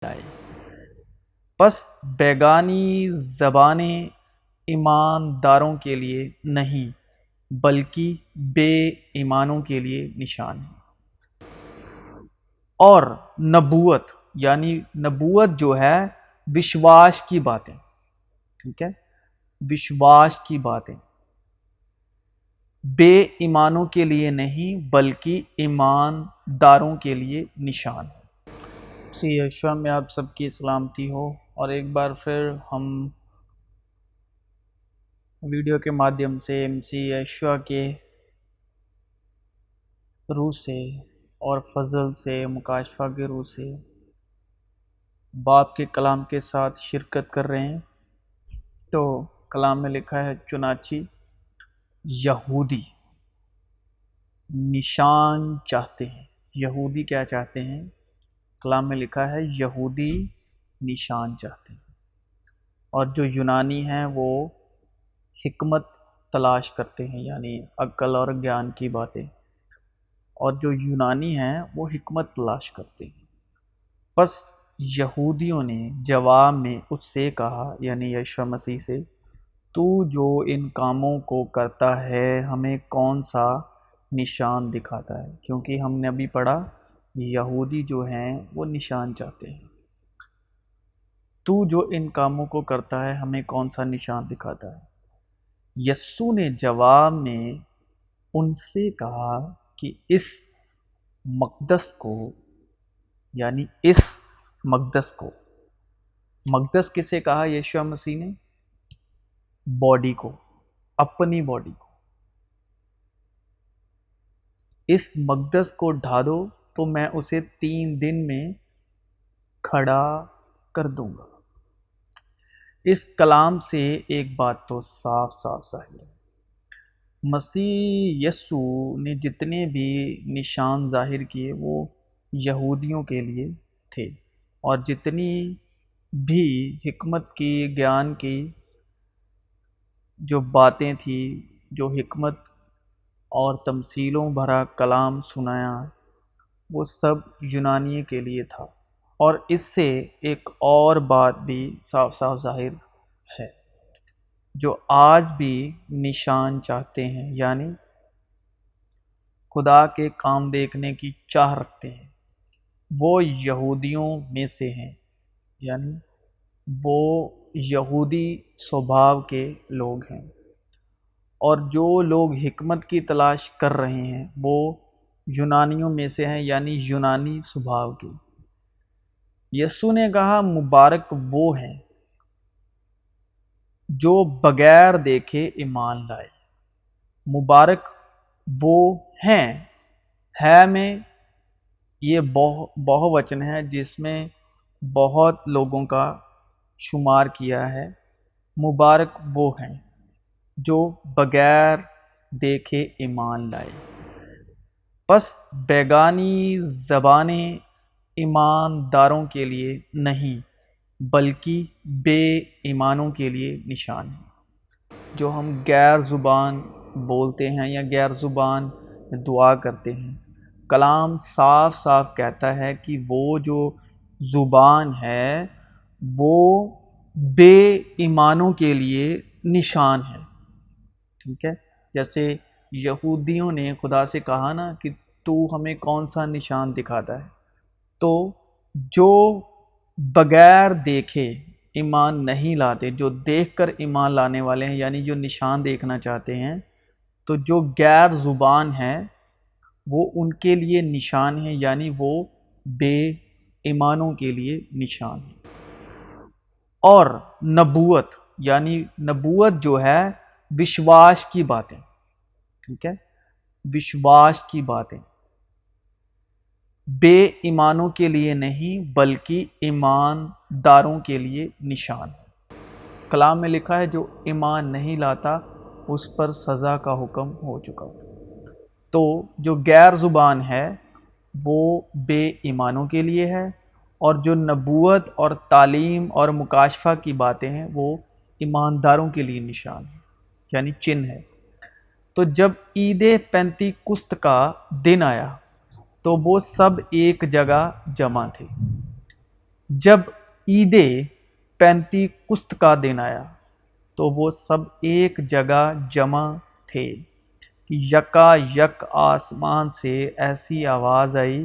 لائے، پس بیگانی زبانیں ایمانداروں کے لیے نہیں بلکہ بے ایمانوں کے لیے نشان ہیں۔ اور نبوت یعنی نبوت جو ہے وشواس کی باتیں، ٹھیک ہے، وشواس کی باتیں بے ایمانوں کے لیے نہیں بلکہ ایمانداروں کے لیے نشان ہے۔ یشوع میں آپ سب کی سلامتی ہو، اور ایک بار پھر ہم ویڈیو کے مادھیم سے یشوع کے روح سے اور فضل سے، مکاشفہ کے روح سے باپ کے کلام کے ساتھ شرکت کر رہے ہیں۔ تو کلام میں لکھا ہے، چنانچہ یہودی نشان چاہتے ہیں۔ یہودی کیا چاہتے ہیں؟ کلام میں لکھا ہے یہودی نشان چاہتے ہیں، اور جو یونانی ہیں وہ حکمت تلاش کرتے ہیں، یعنی عقل اور گیان کی باتیں، اور جو یونانی ہیں وہ حکمت تلاش کرتے ہیں۔ پس یہودیوں نے جواب میں اس سے کہا، یعنی یشوع مسیح سے، تو جو ان کاموں کو کرتا ہے ہمیں کون سا نشان دکھاتا ہے؟ کیونکہ ہم نے ابھی پڑھا یہودی جو ہیں وہ نشان چاہتے ہیں۔ تو جو ان کاموں کو کرتا ہے ہمیں کون سا نشان دکھاتا ہے؟ یسوع نے جواب میں ان سے کہا کہ اس مقدس کو، یعنی اس مقدس کو، مقدس کسے کہا یشوع مسیح نے؟ باڈی کو، اپنی باڈی کو۔ اس مقدس کو ڈھا دو تو میں اسے 3 دن میں کھڑا کر دوں گا۔ اس کلام سے ایک بات تو صاف صاف ظاہر ہے، مسیح یسوع نے جتنے بھی نشان ظاہر کیے وہ یہودیوں کے لیے تھے، اور جتنی بھی حکمت کی، گیان کی جو باتیں تھیں، جو حکمت اور تمثیلوں بھرا کلام سنایا، وہ سب یونانی کے لیے تھا۔ اور اس سے ایک اور بات بھی صاف صاف ظاہر ہے، جو آج بھی نشان چاہتے ہیں، یعنی خدا کے کام دیکھنے کی چاہ رکھتے ہیں، وہ یہودیوں میں سے ہیں، یعنی وہ یہودی سوبھاؤ کے لوگ ہیں۔ اور جو لوگ حکمت کی تلاش کر رہے ہیں وہ یونانیوں میں سے ہیں، یعنی یونانی سوبھاؤ کے۔ یسوع نے کہا، مبارک وہ ہیں جو بغیر دیکھے ایمان لائے۔ مبارک وہ ہیں، ہے میں یہ بہو وچن ہے جس میں بہت لوگوں کا شمار کیا ہے۔ مبارک وہ ہیں جو بغیر دیکھے ایمان لائے، پس بیگانی زبانیں ایمانداروں کے لیے نہیں بلکہ بے ایمانوں کے لیے نشان ہیں۔ جو ہم غیر زبان بولتے ہیں یا غیر زبان دعا کرتے ہیں، کلام صاف صاف کہتا ہے کہ وہ جو زبان ہے وہ بے ایمانوں کے لیے نشان ہے، ٹھیک ہے۔ جیسے یہودیوں نے خدا سے کہا نا کہ تو ہمیں کون سا نشان دکھاتا ہے، تو جو بغیر دیکھے ایمان نہیں لاتے، جو دیکھ کر ایمان لانے والے ہیں، یعنی جو نشان دیکھنا چاہتے ہیں، تو جو غیر زبان ہے وہ ان کے لیے نشان ہے، یعنی وہ بے ایمانوں کے لیے نشان ہے۔ اور نبوت یعنی نبوت جو ہے وشواس کی باتیں، ٹھیک ہے، وشواس کی باتیں بے ایمانوں کے لیے نہیں بلکہ ایمانداروں کے لیے نشان ہے۔ کلام میں لکھا ہے، جو ایمان نہیں لاتا اس پر سزا کا حکم ہو چکا۔ تو جو غیر زبان ہے وہ بے ایمانوں کے لیے ہے، اور جو نبوت اور تعلیم اور مکاشفہ کی باتیں ہیں وہ ایمانداروں کے لیے نشان ہے، یعنی چن ہے۔ تو جب عید پینتی کست کا دن آیا تو وہ سب ایک جگہ جمع تھے۔ جب عید پینتی کست کا دن آیا تو وہ سب ایک جگہ جمع تھے کہ یکا یک آسمان سے ایسی آواز آئی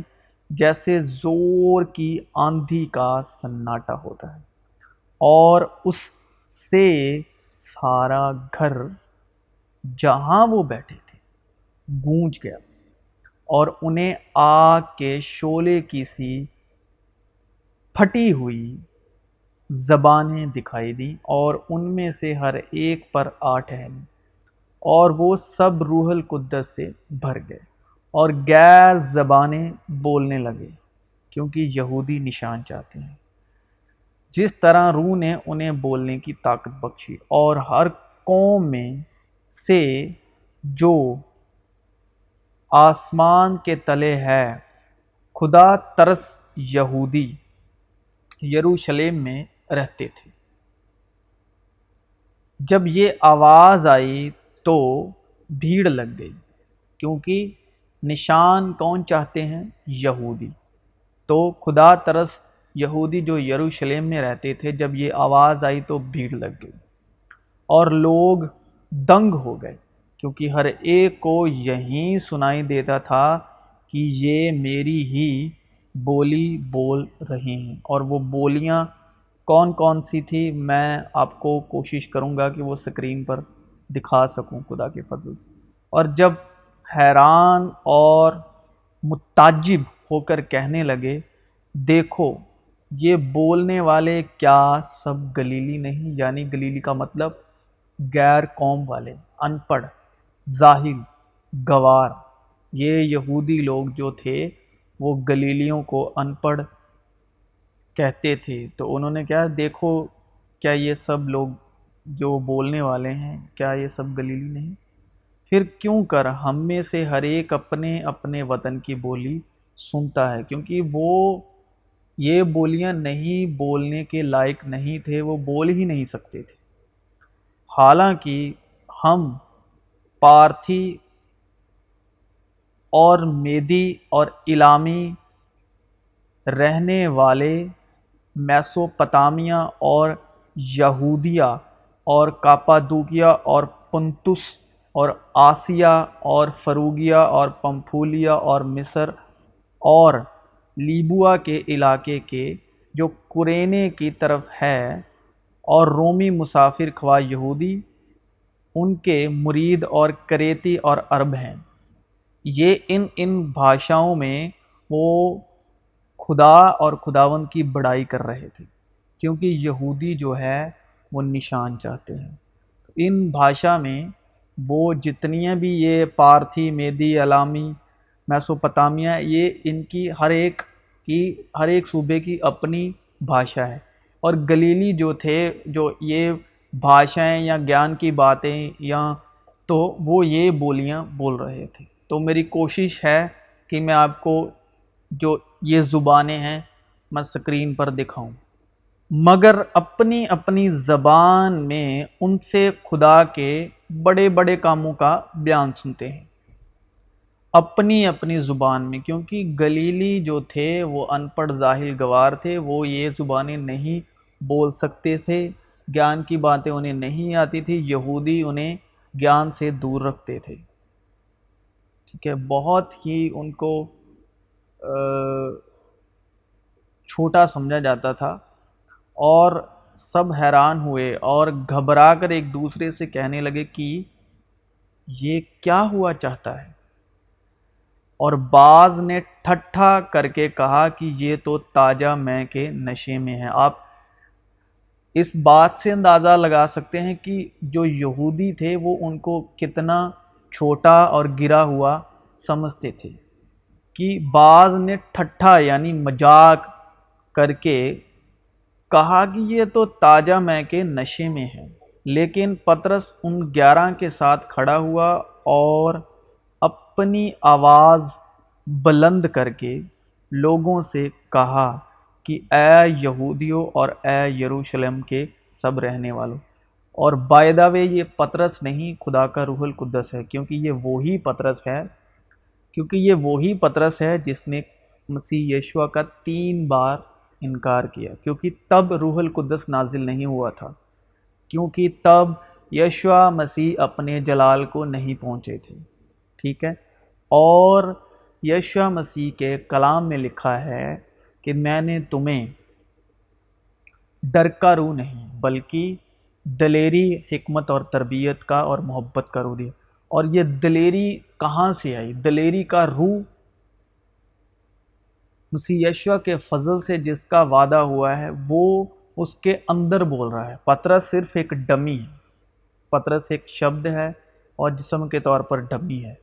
جیسے زور کی آندھی کا سناٹا ہوتا ہے، اور اس سے سارا گھر جہاں وہ بیٹھے تھے گونج گیا، اور انہیں آگ کے شعلے کی سی پھٹی ہوئی زبانیں دکھائی دیں، اور ان میں سے ہر ایک پر آ ٹھہری، اور وہ سب روح القدس سے بھر گئے اور غیر زبانیں بولنے لگے، کیونکہ یہودی نشان چاہتے ہیں جس طرح روح نے انہیں بولنے کی طاقت بخشی۔ اور ہر قوم میں سے جو آسمان کے تلے ہے خدا ترس یہودی یروشلم میں رہتے تھے۔ جب یہ آواز آئی تو بھیڑ لگ گئی، کیونکہ نشان کون چاہتے ہیں؟ یہودی۔ تو خدا ترس یہودی جو یروشلم میں رہتے تھے، جب یہ آواز آئی تو بھیڑ لگ گئی، اور لوگ دنگ ہو گئے، کیونکہ ہر ایک کو یہی سنائی دیتا تھا کہ یہ میری ہی بولی بول رہے ہیں۔ اور وہ بولیاں کون کون سی تھی، میں آپ کو کوشش کروں گا کہ وہ سکرین پر دکھا سکوں خدا کے فضل سے۔ اور جب حیران اور متعجب ہو کر کہنے لگے، دیکھو یہ بولنے والے کیا سب گلیلی نہیں؟ یعنی گلیلی کا مطلب غیر قوم والے، ان پڑھ، جاہل، گوار۔ یہ یہودی لوگ جو تھے وہ گلیلیوں کو ان پڑھ کہتے تھے، تو انہوں نے کیا دیکھو کیا یہ سب لوگ جو بولنے والے ہیں کیا یہ سب گلیلی نہیں؟ پھر کیوں کر ہم میں سے ہر ایک اپنے اپنے وطن کی بولی سنتا ہے، کیونکہ وہ یہ بولیاں نہیں بولنے کے لائق نہیں تھے، وہ بول ہی نہیں سکتے تھے، حالانکہ ہم پارتھی اور میدی اور الامی رہنے والے، میسوپتامیہ اور یہودیہ اور کاپادوکیا اور پنتس اور آسیہ اور فروگیا اور پمفولیا اور مصر اور لیبوا کے علاقے کے جو قرینے کی طرف ہے، اور رومی مسافر خواہ یہودی، ان کے مرید اور کریتی اور عرب ہیں، یہ ان بھاشاؤں میں وہ خدا اور خداوند کی بڑائی کر رہے تھے، کیونکہ یہودی جو ہے وہ نشان چاہتے ہیں۔ تو ان بھاشا میں وہ جتنی بھی یہ پارتھی، میدی، الامی، میسوپتامیہ، یہ ان کی ہر ایک صوبے کی اپنی بھاشا ہے، اور گلیلی جو تھے جو یہ بھاشائیں یا گیان کی باتیں یا تو وہ یہ بولیاں بول رہے تھے۔ تو میری کوشش ہے کہ میں آپ کو جو یہ زبانیں ہیں میں سکرین پر دکھاؤں، مگر اپنی اپنی زبان میں ان سے خدا کے بڑے بڑے کاموں کا بیان سنتے ہیں، اپنی اپنی زبان میں، کیونکہ گلیلی جو تھے وہ ان پڑھ، جاہل، گوار تھے، وہ یہ زبانیں نہیں بول سکتے تھے، گیان کی باتیں انہیں نہیں آتی تھی، یہودی انہیں گیان سے دور رکھتے تھے، ٹھیک ہے، بہت ہی ان کو چھوٹا سمجھا جاتا تھا، اور سب حیران ہوئے اور گھبرا کر ایک دوسرے سے کہنے لگے کہ یہ کیا ہوا چاہتا ہے، اور بعض نے ٹھٹھا کر کے کہا کہ یہ تو تازہ مے کے نشے میں ہے۔ آپ اس بات سے اندازہ لگا سکتے ہیں کہ جو یہودی تھے وہ ان کو کتنا چھوٹا اور گرا ہوا سمجھتے تھے، کہ بعض نے ٹھٹھا یعنی مذاق کر کے کہا کہ یہ تو تازہ مے کے نشے میں ہے۔ لیکن پطرس ان 11 کے ساتھ کھڑا ہوا اور اپنی آواز بلند کر کے لوگوں سے کہا کہ اے یہودیوں اور اے یروشلم کے سب رہنے والوں، اور بائی دا وے یہ پطرس نہیں، خدا کا روح القدس ہے، کیونکہ یہ وہی پطرس ہے جس نے مسیح یشوع کا 3 بار انکار کیا، کیونکہ تب روح القدس نازل نہیں ہوا تھا، کیونکہ تب یشوع مسیح اپنے جلال کو نہیں پہنچے تھے، ٹھیک ہے۔ اور یشوع مسیح کے کلام میں لکھا ہے کہ میں نے تمہیں ڈر کا روح نہیں بلکہ دلیری، حکمت اور تربیت کا اور محبت کا روح دیا۔ اور یہ دلیری کہاں سے آئی؟ دلیری کا روح مسیح یشوع کے فضل سے جس کا وعدہ ہوا ہے وہ اس کے اندر بول رہا ہے۔ پطرس صرف ایک ڈمی ہے، پطرس ایک شبد ہے اور جسم کے طور پر ڈمی ہے،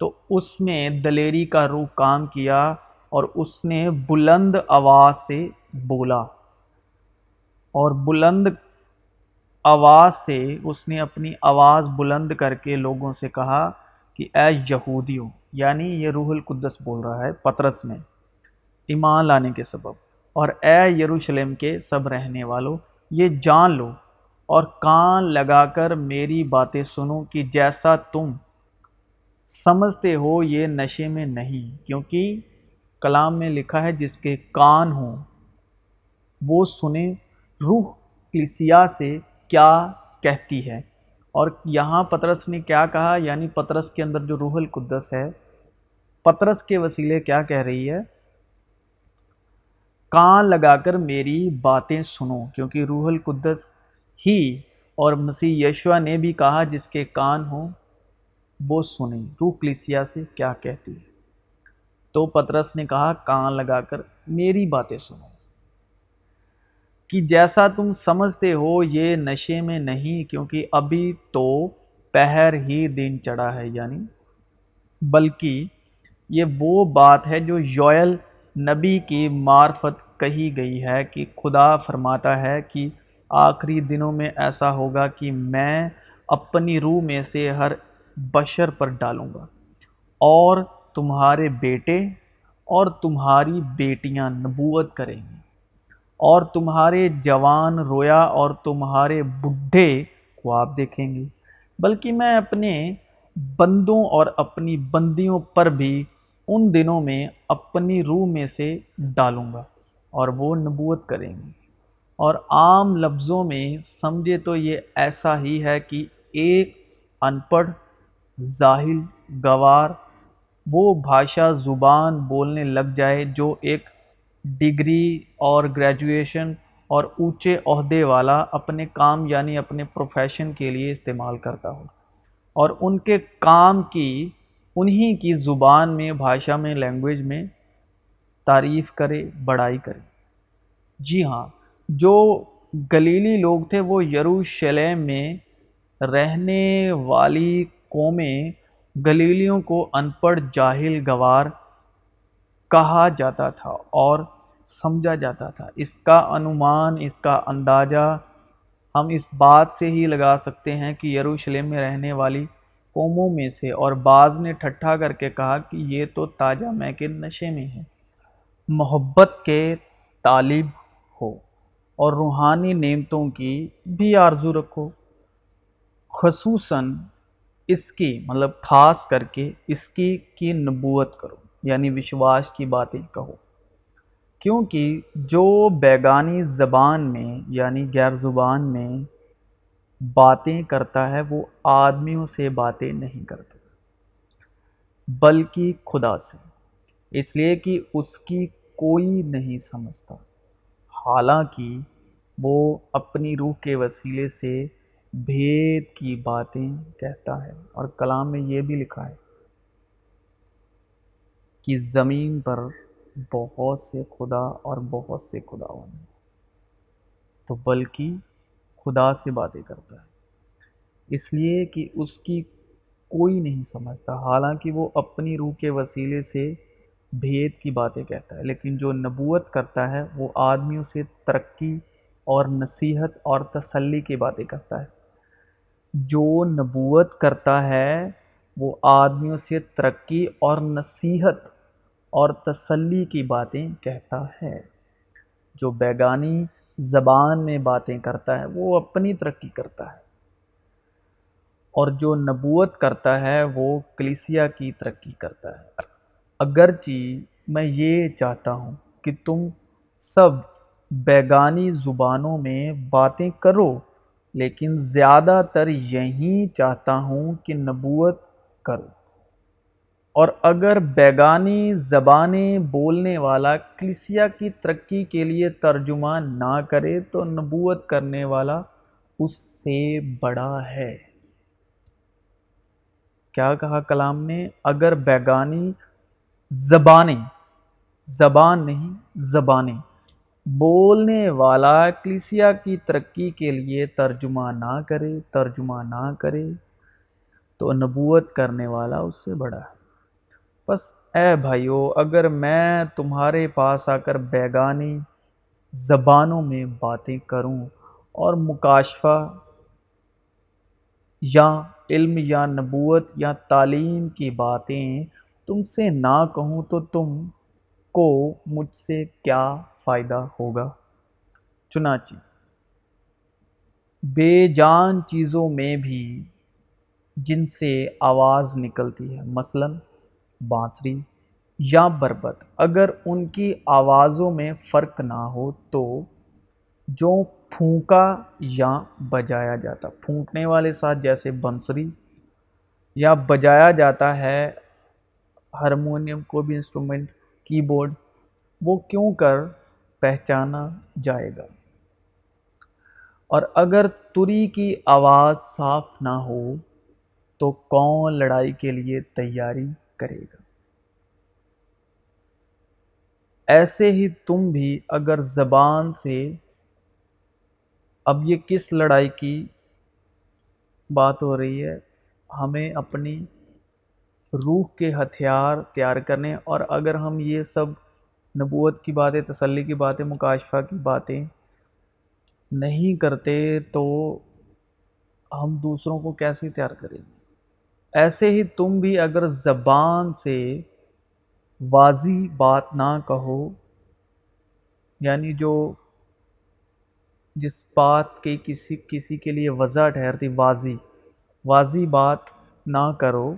تو اس میں دلیری کا روح کام کیا اور اس نے بلند آواز سے بولا، اور بلند آواز سے اس نے اپنی آواز بلند کر کے لوگوں سے کہا کہ اے یہودیوں، یعنی یہ روح القدس بول رہا ہے پطرس میں، ایمان لانے کے سبب، اور اے یروشلم کے سب رہنے والوں، یہ جان لو اور کان لگا کر میری باتیں سنو کہ جیسا تم سمجھتے ہو یہ نشے میں نہیں، کیونکہ کلام میں لکھا ہے جس کے کان ہوں وہ سنے روح کلیسیا سے کیا کہتی ہے۔ اور یہاں پطرس نے کیا کہا؟ یعنی پطرس کے اندر جو روح القدس ہے، پطرس کے وسیلے کیا کہہ رہی ہے؟ کان لگا کر میری باتیں سنو، کیونکہ روح القدس ہی اور مسیح یشوع نے بھی کہا جس کے کان ہوں وہ سنیں روح کلیسیا سے کیا کہتی ہے۔ تو پطرس نے کہا کان لگا کر میری باتیں سنو کہ جیسا تم سمجھتے ہو یہ نشے میں نہیں، کیونکہ ابھی تو پہر ہی دن چڑھا ہے، یعنی بلکہ یہ وہ بات ہے جو یوئیل نبی کی معرفت کہی گئی ہے کہ خدا فرماتا ہے کہ آخری دنوں میں ایسا ہوگا کہ میں اپنی روح میں سے ہر بشر پر ڈالوں گا، اور تمہارے بیٹے اور تمہاری بیٹیاں نبوت کریں گے، اور تمہارے جوان رویا اور تمہارے بڈھے خواب دیکھیں گے، بلکہ میں اپنے بندوں اور اپنی بندیوں پر بھی ان دنوں میں اپنی روح میں سے ڈالوں گا اور وہ نبوت کریں گے۔ اور عام لفظوں میں سمجھے تو یہ ایسا ہی ہے کہ ایک ان پڑھ، جاہل، گوار وہ بھاشا زبان بولنے لگ جائے جو ایک ڈگری اور گریجویشن اور اونچے عہدے والا اپنے کام یعنی اپنے پروفیشن کے لیے استعمال کرتا ہو، اور ان کے کام کی انہی کی زبان میں، بھاشا میں، لینگویج میں تعریف کرے، بڑائی کرے۔ جی ہاں، جو گلیلی لوگ تھے وہ یروشلم میں رہنے والی قومیں گلیلیوں کو ان پڑھ، جاہل، گوار کہا جاتا تھا اور سمجھا جاتا تھا۔ اس کا انومان، اس کا اندازہ ہم اس بات سے ہی لگا سکتے ہیں کہ یروشلم میں رہنے والی قوموں میں سے اور بعض نے ٹھٹھا کر کے کہا کہ یہ تو تازہ مے کے نشے میں ہے۔ محبت کے طالب ہو اور روحانی نعمتوں کی بھی آرزو رکھو، خصوصاً اس کی مطلب خاص کر کے اس کی نبوت کرو، یعنی وشواس کی باتیں کہو، کیونکہ جو بیگانی زبان میں یعنی غیر زبان میں باتیں کرتا ہے وہ آدمیوں سے باتیں نہیں کرتا بلکہ خدا سے، اس لیے کہ اس کی کوئی نہیں سمجھتا، حالانکہ وہ اپنی روح کے وسیلے سے بھید کی باتیں کہتا ہے۔ اور کلام میں یہ بھی لکھا ہے کہ زمین پر بہت سے خدا اور بہت سے خداوند ہیں، تو بلکہ خدا سے باتیں کرتا ہے، اس لیے کہ اس کی کوئی نہیں سمجھتا، حالانکہ وہ اپنی روح کے وسیلے سے بھید کی باتیں کہتا ہے۔ لیکن جو نبوت کرتا ہے وہ آدمیوں سے ترقی اور نصیحت اور تسلی کی باتیں کرتا ہے۔ جو نبوت کرتا ہے وہ آدمیوں سے ترقی اور نصیحت اور تسلی کی باتیں کہتا ہے۔ جو بیگانی زبان میں باتیں کرتا ہے وہ اپنی ترقی کرتا ہے، اور جو نبوت کرتا ہے وہ کلیسیا کی ترقی کرتا ہے۔ اگرچہ میں یہ چاہتا ہوں کہ تم سب بیگانی زبانوں میں باتیں کرو، لیکن زیادہ تر یہی چاہتا ہوں کہ نبوت کرو۔ اور اگر بیگانی زبانیں بولنے والا کلیسیا کی ترقی کے لیے ترجمہ نہ کرے تو نبوت کرنے والا اس سے بڑا ہے۔ کیا کہا کلام نے؟ اگر بیگانی زبانیں، زبان نہیں زبانیں، بولنے والا کلیسیا کی ترقی کے لیے ترجمہ نہ کرے تو نبوت کرنے والا اس سے بڑا ہے۔ بس اے بھائیو، اگر میں تمہارے پاس آ کر بیگانی زبانوں میں باتیں کروں اور مکاشفہ یا علم یا نبوت یا تعلیم کی باتیں تم سے نہ کہوں تو تم کو مجھ سے کیا فائدہ ہوگا؟ چنانچہ بے جان چیزوں میں بھی جن سے آواز نکلتی ہے، مثلا بانسری یا بربط، اگر ان کی آوازوں میں فرق نہ ہو تو جو پھونکا یا بجایا جاتا، پھونکنے والے ساتھ جیسے بنسری، یا بجایا جاتا ہے ہارمونیم، کوئی بھی انسٹرومنٹ، کی بورڈ، وہ کیوں کر پہچانا جائے گا؟ اور اگر تری کی آواز صاف نہ ہو تو کون لڑائی کے لیے تیاری کرے گا؟ ایسے ہی تم بھی اگر زبان سے، اب یہ کس لڑائی کی بات ہو رہی ہے؟ ہمیں اپنی روح کے ہتھیار تیار کرنے، اور اگر ہم یہ سب نبوت کی باتیں، تسلی کی باتیں، مکاشفہ کی باتیں نہیں کرتے تو ہم دوسروں کو کیسے تیار کریں گے؟ ایسے ہی تم بھی اگر زبان سے واضح بات نہ کہو، یعنی جس بات کی کسی کے لیے وضع ٹھہرتی، واضح بات نہ کرو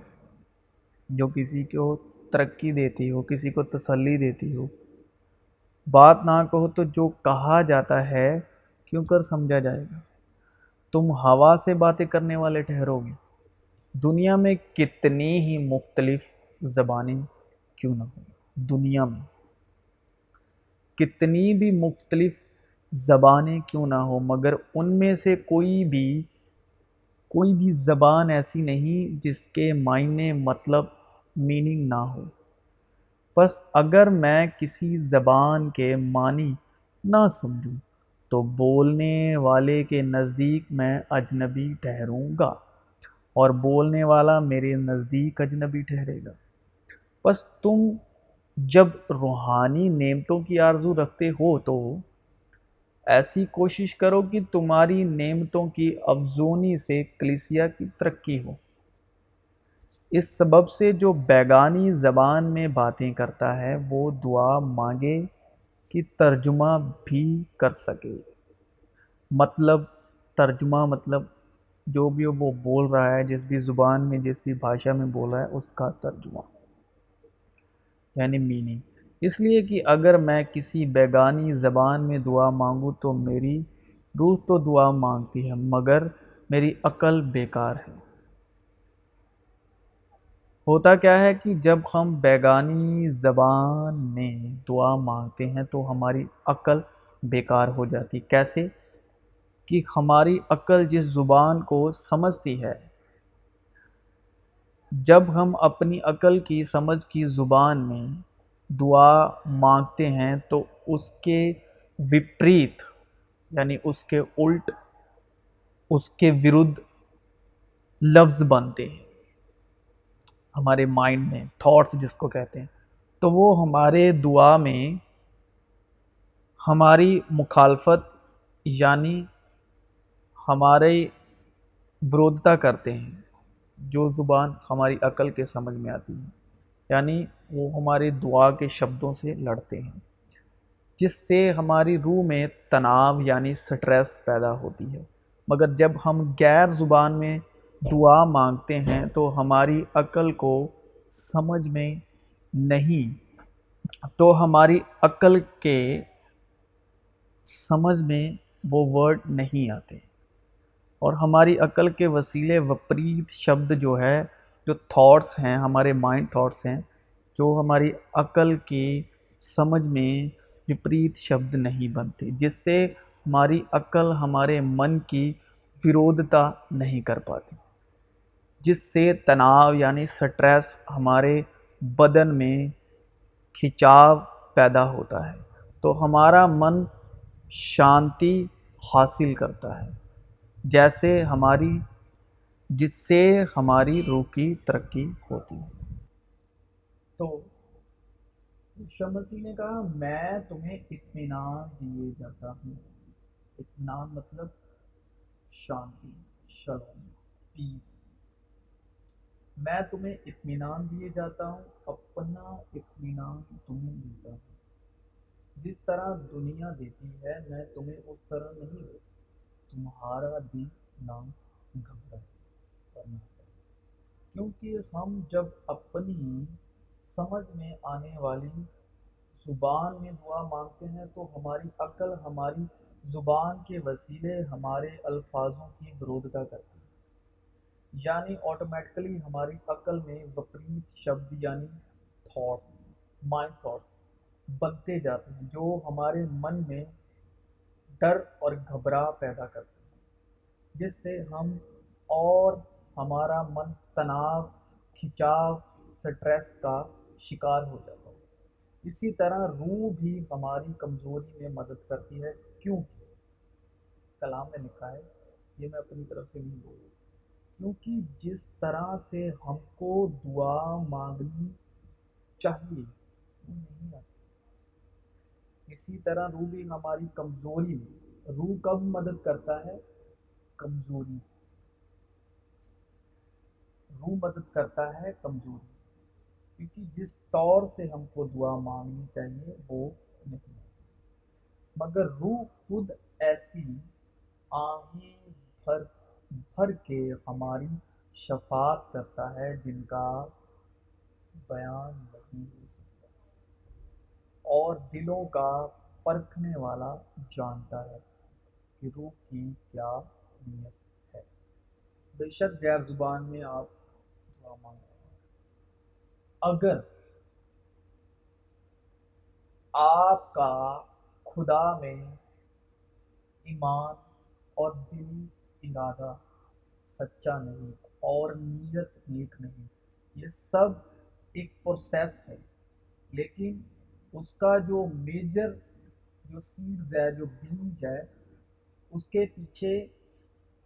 جو کسی کو ترقی دیتی ہو، کسی کو تسلی دیتی ہو، بات نہ کہو تو جو کہا جاتا ہے کیوں کر سمجھا جائے گا؟ تم ہوا سے باتیں کرنے والے ٹھہرو گے۔ دنیا میں کتنی ہی مختلف زبانیں کیوں نہ ہوں، دنیا میں کتنی بھی مختلف زبانیں کیوں نہ ہو، مگر ان میں سے کوئی بھی زبان ایسی نہیں جس کے معنی، مطلب، میننگ نہ ہو۔ بس اگر میں کسی زبان کے معنی نہ سمجھوں تو بولنے والے کے نزدیک میں اجنبی ٹھہروں گا اور بولنے والا میرے نزدیک اجنبی ٹھہرے گا۔ بس تم جب روحانی نعمتوں کی آرزو رکھتے ہو تو ایسی کوشش کرو کہ تمہاری نعمتوں کی افزونی سے کلیسیا کی ترقی ہو۔ اس سبب سے جو بیگانی زبان میں باتیں کرتا ہے وہ دعا مانگے کہ ترجمہ بھی کر سکے۔ ترجمہ مطلب جو بھی وہ بول رہا ہے، جس بھی زبان میں، جس بھی بھاشا میں بول رہا ہے، اس کا ترجمہ یعنی میننگ۔ اس لیے کہ اگر میں کسی بیگانی زبان میں دعا مانگوں تو میری روح تو دعا مانگتی ہے مگر میری عقل بیکار ہے۔ ہوتا کیا ہے کہ جب ہم بیگانی زبان میں دعا مانگتے ہیں تو ہماری عقل بیکار ہو جاتی۔ کیسے؟ کہ ہماری عقل جس زبان کو سمجھتی ہے، جب ہم اپنی عقل کی سمجھ کی زبان میں دعا مانگتے ہیں تو اس کے وپریت، یعنی اس کے الٹ، اس کے ورد لفظ بنتے ہیں ہمارے مائنڈ میں، تھاٹس جس کو کہتے ہیں، تو وہ ہمارے دعا میں ہماری مخالفت یعنی ہمارے ورودتا کرتے ہیں۔ جو زبان ہماری عقل کے سمجھ میں آتی ہے، یعنی وہ ہماری دعا کے شبدوں سے لڑتے ہیں، جس سے ہماری روح میں تناؤ یعنی سٹریس پیدا ہوتی ہے۔ مگر جب ہم غیر زبان میں دعا مانگتے ہیں تو ہماری عقل کو سمجھ میں نہیں، تو ہماری عقل کے سمجھ میں وہ ورڈ نہیں آتے، اور ہماری عقل کے وسیلے وپریت شبد جو ہے، جو تھاٹس ہیں، ہمارے مائنڈ تھاٹس ہیں، جو ہماری عقل کی سمجھ میں وپریت شبد نہیں بنتے، جس سے ہماری عقل ہمارے من کی ویرودتا نہیں کر پاتی، جس سے تناؤ یعنی سٹریس ہمارے بدن میں کھچاؤ پیدا ہوتا ہے، تو ہمارا من شانتی حاصل کرتا ہے، جس سے ہماری روح کی ترقی ہوتی ہے۔ تو عیسی مسیح نے کہا میں تمہیں اطمینان دیے جاتا ہوں۔ اطمینان مطلب شانتی، شلوم، پیس۔ میں تمہیں اطمینان دیے جاتا ہوں، اپنا اطمینان تمہیں دیتا ہوں۔ جس طرح دنیا دیتی ہے میں تمہیں اس طرح نہیں دیتا، تمہارا دل نہ گھبرائے اور نہ ڈرے۔ کیونکہ ہم جب اپنی سمجھ میں آنے والی زبان میں دعا مانگتے ہیں تو ہماری عقل ہماری زبان کے وسیلے ہمارے الفاظوں کی برودتا کرتی ہے، یعنی آٹومیٹکلی ہماری عقل میں وپریت شبد یعنی تھاٹس، مائنڈ تھاٹس بنتے جاتے ہیں، جو ہمارے من میں ڈر اور گھبرا پیدا کرتے ہیں، جس سے ہم اور ہمارا من تناؤ، کھچاؤ، سٹریس کا شکار ہو جاتا ہے۔ اسی طرح روح بھی ہماری کمزوری میں مدد کرتی ہے، کیونکہ کلام میں لکھا ہے، یہ میں اپنی طرف سے نہیں بول رہا، کیونکہ جس طرح سے ہم کو دعا مانگنی چاہیے وہ نہیں آتی، اسی طرح روح بھی ہماری کمزوری میں، روح کب مدد کرتا ہے؟ کمزوری، روح مدد کرتا ہے کمزوری، کیونکہ جس طور سے ہم کو دعا مانگنی چاہیے وہ نہیں آتی، مگر روح خود ایسی آہیں بھر بھر کے ہماری شفاعت کرتا ہے جن کا بیان نہیں ہو سکتا، اور دلوں کا پرکھنے والا جانتا ہے کہ روح کی کیا نیت ہے۔ بے شک غیر زبان میں آپ دعا مانگ رہے ہیں، اگر آپ کا خدا میں ایمان اور دلی ارادہ سچا نہیں اور نیت نیک نہیں، یہ سب ایک پروسیس ہے، لیکن اس کا جو میجر جو سیڈز ہے، جو بیج ہے، اس کے پیچھے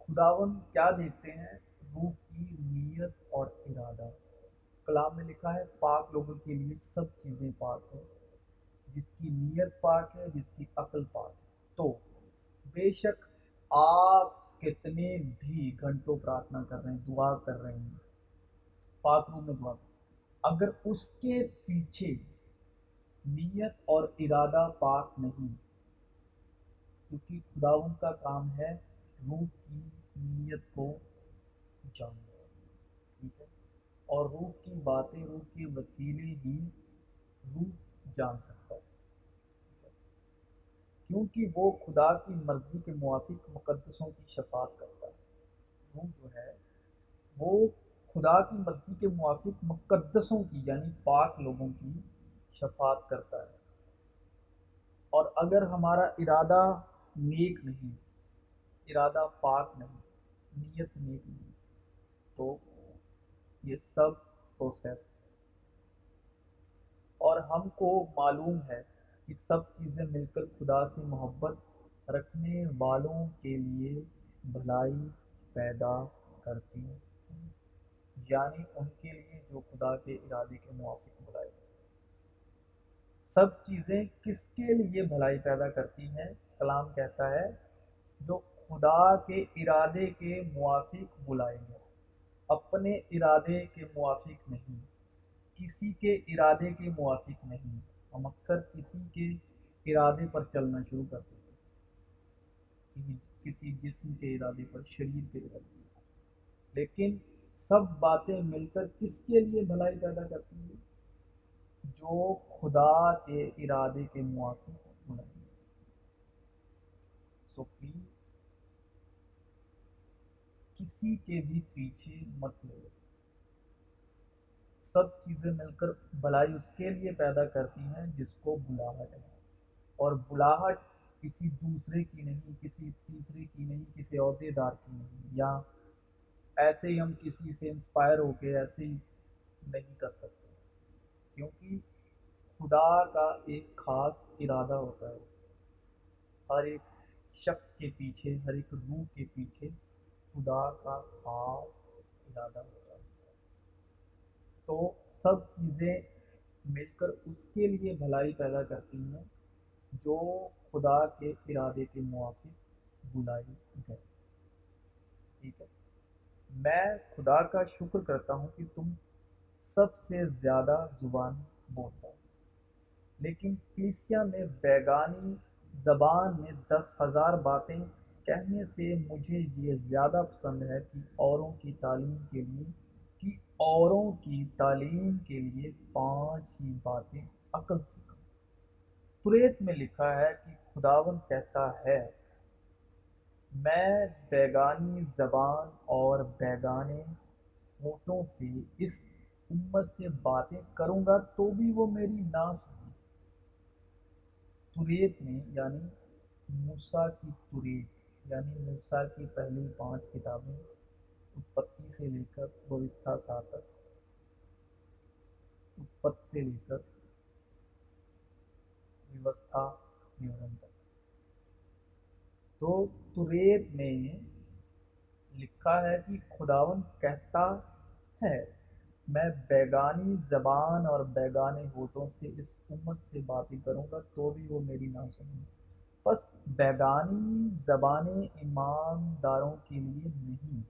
خداون کیا دیکھتے ہیں؟ روح کی نیت اور ارادہ۔ کلام میں لکھا ہے پاک لوگوں کے لیے سب چیزیں پاک ہیں، جس کی نیت پاک ہے، جس کی عقل پاک ہے۔ تو بے شک آپ کتنے بھی گھنٹوں پرارتھنا کر رہے ہیں، دعا کر رہے ہیں، پاک روح میں دعا کر رہے ہیں، اگر اس کے پیچھے نیت اور ارادہ پاک نہیں، کیونکہ خداوند کا کام ہے روح کی نیت کو جاننا، ٹھیک ہے، اور روح کی باتیں، روح کے وسیلے ہی روح جان سکتا ہے، کیونکہ وہ خدا کی مرضی کے موافق مقدسوں کی شفاعت کرتا ہے۔ روح جو ہے وہ خدا کی مرضی کے موافق مقدسوں کی یعنی پاک لوگوں کی شفاعت کرتا ہے، اور اگر ہمارا ارادہ نیک نہیں، ارادہ پاک نہیں، نیت نیک نہیں، تو یہ سب پروسیس، اور ہم کو معلوم ہے کہ سب چیزیں مل کر خدا سے محبت رکھنے والوں کے لیے بھلائی پیدا کرتی ہیں، یعنی ان کے لیے جو خدا کے ارادے کے موافق بھلائی۔ سب چیزیں کس کے لیے بھلائی پیدا کرتی ہیں؟ کلام کہتا ہے جو خدا کے ارادے کے موافق بلائے گئے، اپنے ارادے کے موافق نہیں، کسی کے ارادے کے موافق نہیں۔ ہم اکثر کسی کے ارادے پر چلنا شروع کر دیتے ہیں، کسی جسم کے ارادے پر، شریر کے ارادے پر، لیکن سب باتیں مل کر کس کے لیے بھلائی پیدا کرتی ہیں؟ جو خدا کے ارادے کے موافق بلائے گئے۔ سو پلیز کسی کے بھی پیچھے مت لگو. سب چیزیں مل کر بھلائی اس کے لیے پیدا کرتی ہیں جس کو بلاہٹ ہے. اور بلاہٹ کسی دوسرے کی نہیں، کسی تیسرے کی نہیں، کسی عہدے دار کی نہیں، یا ایسے ہی ہم کسی سے انسپائر ہو کے ایسے ہی نہیں کر سکتے. کیونکہ خدا کا ایک خاص ارادہ ہوتا ہے. ہر ایک شخص کے پیچھے، ہر ایک روح کے پیچھے خدا کا خاص ارادہ ہوتا ہے. تو سب چیزیں مل کر اس کے لیے بھلائی پیدا کرتی ہیں جو خدا کے ارادے کے موافق بلائی گئے. ٹھیک ہے. میں خدا کا شکر کرتا ہوں کہ تم سب سے زیادہ زبان بولتا ہو، لیکن کلیسیا میں بیگانی زبان میں 10,000 باتیں کہنے سے مجھے یہ زیادہ پسند ہے کہ اوروں کی تعلیم کے لیے 5 ہی باتیں عقل سکھاؤں. توریت میں لکھا ہے کہ خداوند کہتا ہے، میں بیگانی زبان اور بیگانے ہونٹوں سے اس امت سے باتیں کروں گا تو بھی وہ میری نہ سنیں. توریت میں یعنی موسیٰ کی توریت، یعنی موسیٰ کی پہلی 5 کتابیں، اتپتی سے لے کر ووستھا 7 تک، اتپت سے لے کر ویوستھا وورن تک. تو توریت میں لکھا ہے کہ خداوند کہتا ہے، میں بیگانی زبان اور بیگانے ہونٹوں سے اس امت سے باتیں کروں گا تو بھی وہ میری نہ سنیں. بس بیگانی زبانیں ایمانداروں کے لیے نہیں،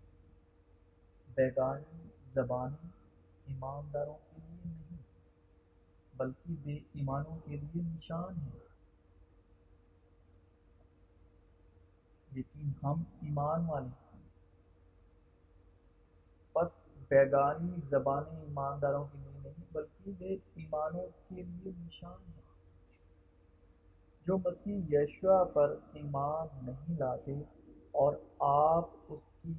بیگانی زبانیں ایمانداروں کے لیے نہیں بلکہ بے ایمانوں کے لیے نشان ہے. لیکن ہم ایمان والے ہیں. بس بیگانی زبانیں ایمانداروں کے لیے نہیں بلکہ بے ایمانوں کے لیے نشان ہے. جو مسیح یشوع پر ایمان نہیں لاتے اور آپ اس کی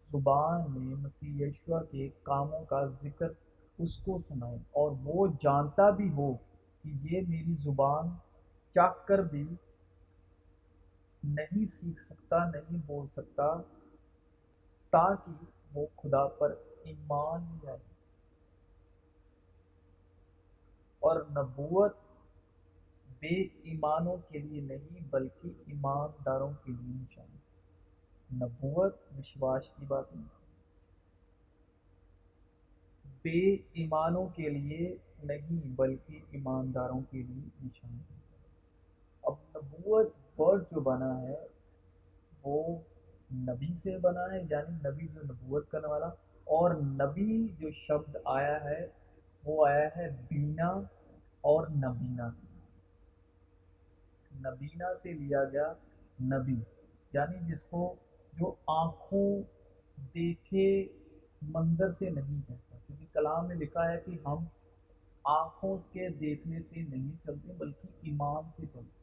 زبان میں مسیح یشوع کے کاموں کا ذکر اس کو سنائیں، اور وہ جانتا بھی ہو کہ یہ میری زبان چاہ کر بھی نہیں سیکھ سکتا، نہیں بول سکتا، تاکہ وہ خدا پر ایمان لے آئے. اور نبوت بے ایمانوں کے لیے نہیں بلکہ ایمانداروں کے لیے نشان ہے. نبوت وشواس کی بات نہیں، بے ایمانوں کے لیے نہیں بلکہ ایمانداروں کے لیے نشان ہے. اب نبوت ورڈ جو بنا ہے وہ نبی سے بنا ہے، یعنی نبی جو نبوت کرنے والا. اور نبی جو شبد آیا ہے وہ آیا ہے بینا اور نبینا سے. نبینا سے لیا گیا نبی، یعنی جس کو جو آنکھوں دیکھے منظر سے نہیں کہتا، کیونکہ کلام میں لکھا ہے کہ ہم آنکھوں کے دیکھنے سے نہیں چلتے بلکہ ایمان سے چلتے.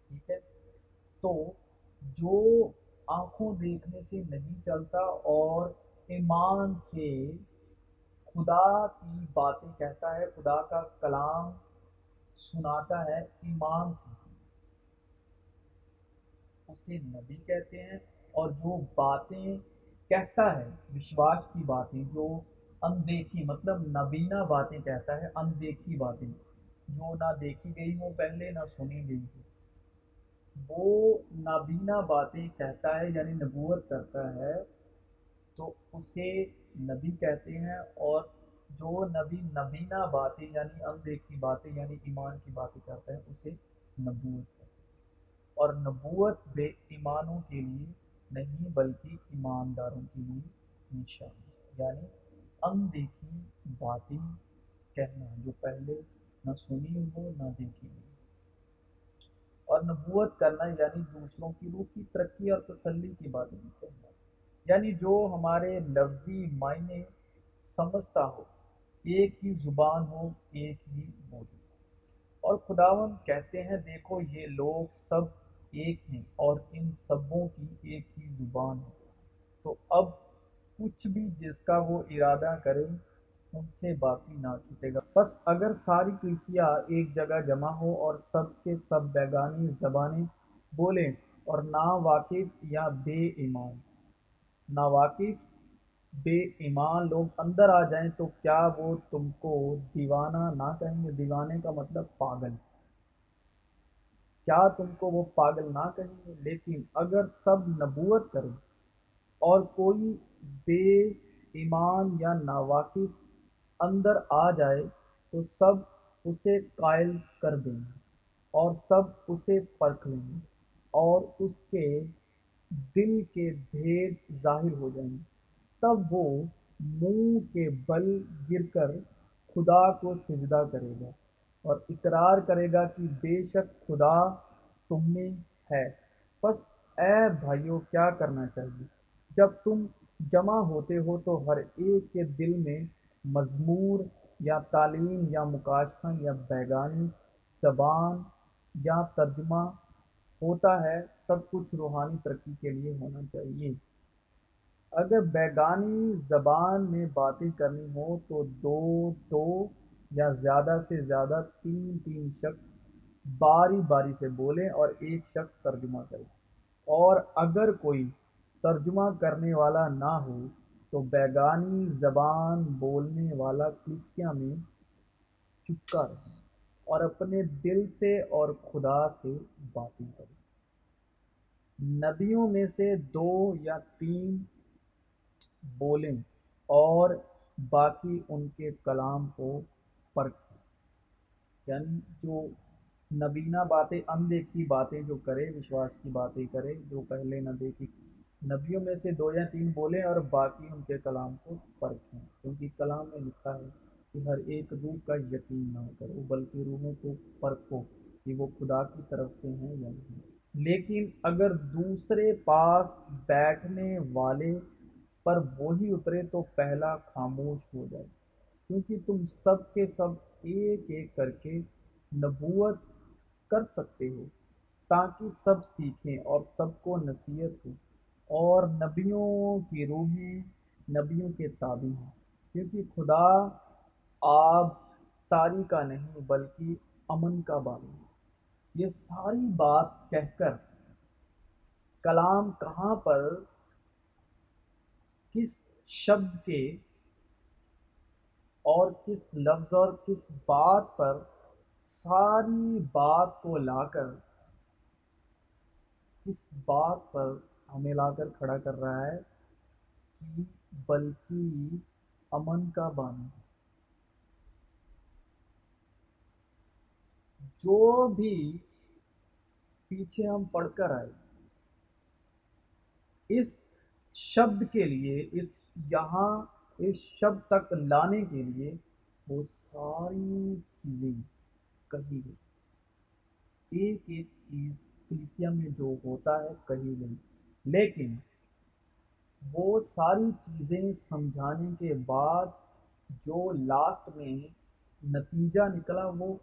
ٹھیک ہے. تو جو آنکھوں دیکھنے سے نہیں چلتا اور ایمان سے خدا کی باتیں کہتا ہے، خدا کا کلام سناتا ہے ایمان سے، اسے نبی کہتے ہیں. اور جو باتیں کہتا ہے وشواس کی باتیں، جو اندیکھی، مطلب نبینا باتیں کہتا ہے، اندیکھی باتیں جو نہ دیکھی گئی ہوں پہلے نہ سنی گئی ہوں، وہ نابینا باتیں کہتا ہے یعنی نبوت کرتا ہے، تو اسے نبی کہتے ہیں. اور جو نبی نبینا باتیں یعنی اندیکھی باتیں یعنی ایمان کی باتیں کرتا ہے اسے نبوت کہتے ہیں. اور نبوت بے ایمانوں کے لیے نہیں بلکہ ایمانداروں کے لیے نشان ہے، یعنی اندیکھی باتیں کہنا جو پہلے نہ سنی ہو نہ دیکھی ہو. اور نبوت کرنا یعنی دوسروں کی روح کی ترقی اور تسلی کی باتیں کہنا، یعنی جو ہمارے لفظی معنی سمجھتا ہو، ایک ہی زبان ہو، ایک ہی بولی. اور خداوند کہتے ہیں، دیکھو یہ لوگ سب ایک ہیں اور ان سبوں کی ایک ہی زبان ہے۔ تو اب کچھ بھی جس کا وہ ارادہ کرے ان سے باقی نہ چھوٹے گا۔ بس اگر ساری کلیسیا ایک جگہ جمع ہو اور سب کے سب بیگانی زبانیں بولیں اور ناواقف یا ناواقف بے ایمان لوگ اندر آ جائیں تو کیا وہ تم کو دیوانہ نہ کہیں گے؟ دیوانے کا مطلب پاگل۔ کیا تم کو وہ پاگل نہ کہیں گے؟ لیکن اگر سب نبوت کریں اور کوئی بے ایمان یا ناواقف اندر آ جائے تو سب اسے قائل کر دیں گے اور سب اسے پرکھ لیں گے اور اس کے دل کے بھید ظاہر ہو جائیں گے۔ تب وہ منہ کے بل گر کر خدا کو سجدہ کرے گا اور اقرار کرے گا کہ بے شک خدا تم میں ہے۔ بس اے بھائیو، کیا کرنا چاہیے؟ جب تم جمع ہوتے ہو تو ہر ایک کے دل میں مزمور یا تعلیم یا مکاشفہ یا بیگانی زبان یا ترجمہ ہوتا ہے، سب کچھ روحانی ترقی کے لیے ہونا چاہیے۔ اگر بیگانی زبان میں باتیں کرنی ہو تو دو دو یا زیادہ سے زیادہ تین تین شخص باری باری سے بولیں اور ایک شخص ترجمہ کرے۔ اور اگر کوئی ترجمہ کرنے والا نہ ہو تو بیگانی زبان بولنے والا کلیسیا میں چپکا رہے اور اپنے دل سے اور خدا سے باتیں کرے۔ نبیوں میں سے دو یا تین بولیں اور باقی ان کے کلام کو پرکھیں۔ یعنی جو نبینا باتیں، اندیکھی باتیں جو کرے، وشواس کی باتیں کرے جو پہلے نہ دیکھی۔ نبیوں میں سے دو یا تین بولیں اور باقی ان کے کلام کو پرکھیں، کیونکہ کلام میں لکھا ہے کہ ہر ایک روح کا یقین نہ کرو بلکہ روحوں کو پرکھو کہ وہ خدا کی طرف سے ہیں یا نہیں۔ لیکن اگر دوسرے پاس بیٹھنے والے پر وہی اترے تو پہلا خاموش ہو جائے، کیونکہ تم سب کے سب ایک ایک کر کے نبوت کر سکتے ہو تاکہ سب سیکھیں اور سب کو نصیحت ہو۔ اور نبیوں کی روحیں نبیوں کے تابع ہیں، کیونکہ خدا آب تاری کا نہیں بلکہ امن کا بانی ہے۔ یہ ساری بات کہہ کر کلام کہاں پر کس شبد کے اور کس لفظ اور کس بات پر ساری بات کو لا کر کس بات پر ہمیں لا کر کھڑا کر رہا ہے کہ بلکہ امن کا بانی۔ جو بھی پیچھے ہم پڑھ کر آئے اس شبد کے لیے، یہاں اس شبد تک لانے کے لیے وہ ساری چیزیں کہی گئی، ایک ایک چیز کلیسیا میں جو ہوتا ہے کہی گئی، لیکن وہ ساری چیزیں سمجھانے کے بعد جو لاسٹ میں نتیجہ نکلا، وہ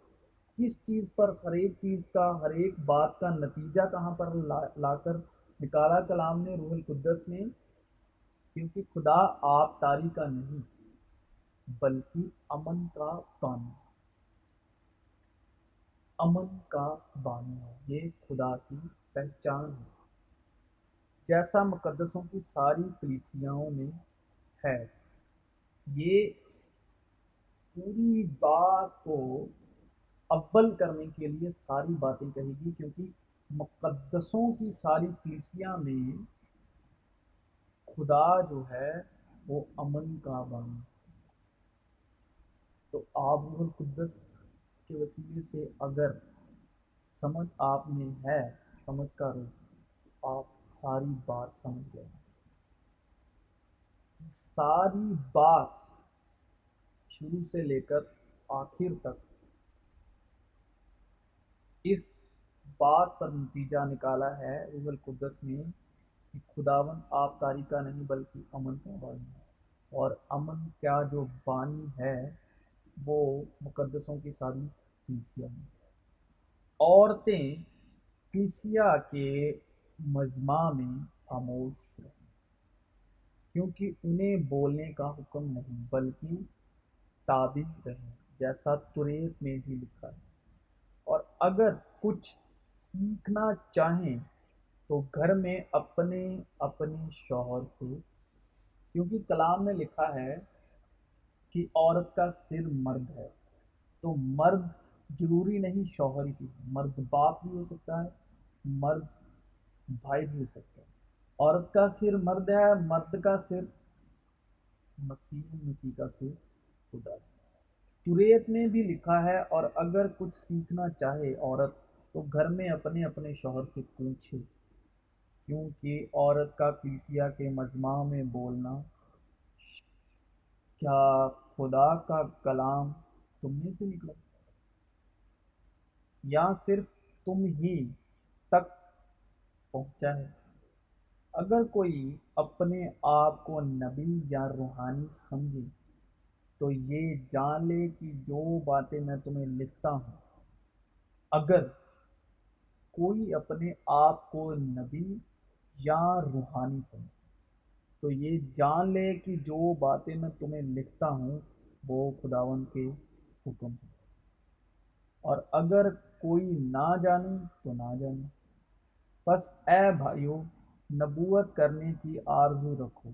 کس چیز پر، ہر ایک چیز کا، ہر ایک بات کا نتیجہ کہاں پر لا کر نکالا کلام نے، روح القدس نے؟ کیونکہ خدا آپ تاری کا نہیں بلکہ امن کا بانی، امن کا بانی ہے، یہ خدا کی پہچان ہے، جیسا مقدسوں کی ساری کلیسیاؤں میں ہے۔ یہ پوری بات کو اول کرنے کے لیے ساری باتیں کہے گی، کیونکہ مقدسوں کی ساری کلیسیا میں خدا جو ہے وہ امن کا بانی۔ تو آپ روح القدس کے وسیلے سے اگر سمجھ آپ میں ہے، سمجھ کا روح، آپ ساری بات سمجھ گئے۔ ساری بات شروع سے لے کر آخر تک اس بات پر نتیجہ نکالا ہے روح القدس نے کہ خداوند آپ تاری کا نہیں بلکہ امن کا بانی ہے، اور امن کا جو بانی ہے وہ مقدسوں کی ساری کلیسیاں ہیں۔ عورتیں کلیسیا کے مجمع میں خاموش رہیں، کیونکہ انہیں بولنے کا حکم نہیں بلکہ تابع رہیں، جیسا توریت میں بھی لکھا ہے۔ اور اگر کچھ سیکھنا چاہیں تو گھر میں اپنے اپنے شوہر سے، کیونکہ کلام میں لکھا ہے کہ عورت کا سر مرد ہے، تو مرد ضروری نہیں شوہر ہی ہو، مرد باپ بھی ہو سکتا ہے، مرد بھائی بھی ہو سکتا ہے۔ عورت کا سر مرد ہے، مرد کا سر مسیح کا سر خدا ہے۔ توریت میں بھی لکھا ہے، اور اگر کچھ سیکھنا چاہے عورت تو گھر میں اپنے اپنے شوہر سے پوچھے، کیونکہ عورت کا کلیسیا کے مجمع میں بولنا کیا خدا کا کلام تم میں سے نکلا یا صرف تم ہی تک پہنچا ہے؟ اگر کوئی اپنے آپ کو نبی یا روحانی سمجھے تو یہ جان لے کہ جو باتیں میں تمہیں لکھتا ہوں، اگر کوئی اپنے آپ کو نبی یا روحانی سمجھے تو یہ جان لے کہ جو باتیں میں تمہیں لکھتا ہوں وہ خداوند کے حکم ہیں۔ اور اگر کوئی نہ جانے تو نہ جانے، بس اے بھائیو، نبوت کرنے کی آرزو رکھو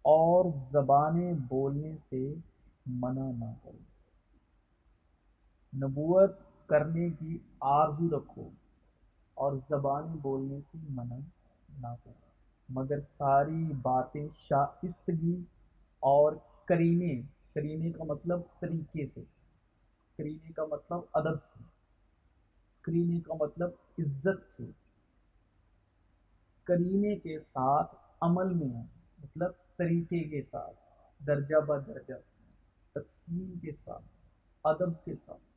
اور زبانیں بولنے سے منع نہ کرو۔ نبوت کرنے کی آرزو رکھو اور زبانیں بولنے سے منع نہ کرو، مگر ساری باتیں شائستگی اور کرینے، کرینے کا مطلب طریقے سے، کرینے کا مطلب ادب سے، کرینے کا مطلب عزت سے، کرینے کے ساتھ عمل میں ہے، مطلب طریقے کے ساتھ، درجہ بہ درجہ، تقسیم کے ساتھ، ادب کے ساتھ